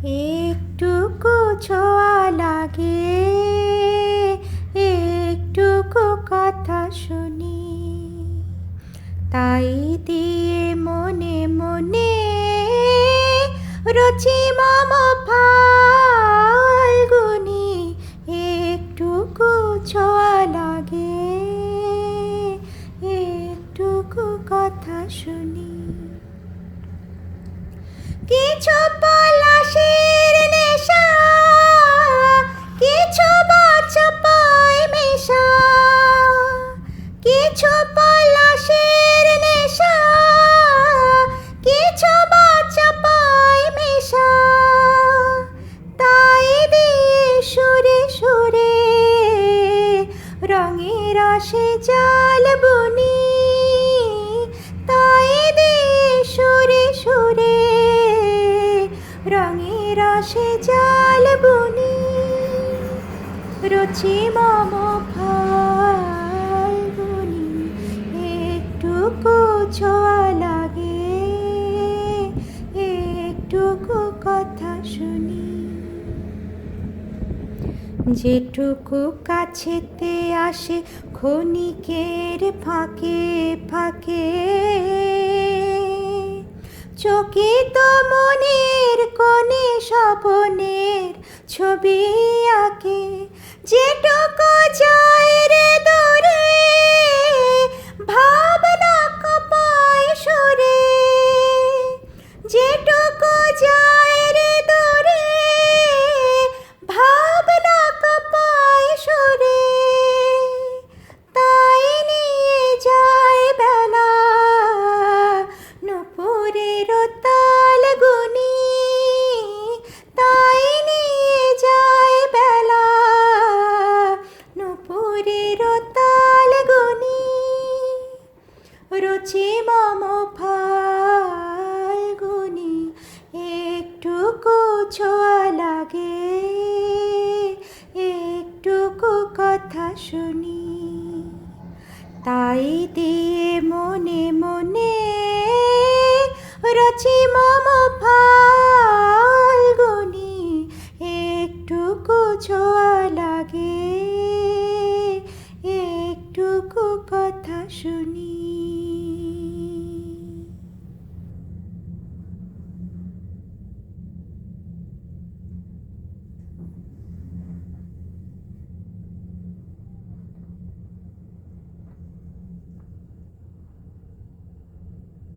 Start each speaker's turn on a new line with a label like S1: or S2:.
S1: একটুকু ছোঁয়া লাগে, একটুকু কথা শুনি, তাই দিয়ে মনে মনে রচি মম ফাল্গুনি। একটুকু ছোঁয়া লাগে, একটুকু কথা শুনি। কিছু পলাশের নেশা, কিছু বাচ্চা পায় মেশা, কিছু পলাশের নেশা, কিছু বাচ্চা পায় মেশা, তাই দিয়ে সুরে সুরে রঙের রসে জাল বুনি, তাই দিয়ে সুরে সুরে রঙের রসে জাল বুনি। রচি মম ফাল্গুনি, একটুকু ছোঁয়া লাগে, একটুকু কথা শুনি। যেটুকু কাছেতে আসে ক্ষণিকের ফাঁকে ফাঁকে, চকিত মনের কোণে স্বপনের ছবি আঁকে। যেটুকু যায় রে দূরে ভাবনা কপায় সুরে, যেটুকু যায় রে দূরে ভাবনা কপায় সুরে, তাই নিয়ে যায় বেলা নুপুরের তাল গুনি, তাই নিয়ে যায় বেলা নুপুরের তাল গুনি। রচি মম ফাল্গুনি, একটুকু ছোঁয়া লাগে, একটুকু কথা শুনি, তাই দিয়ে মনে মনে রচি মম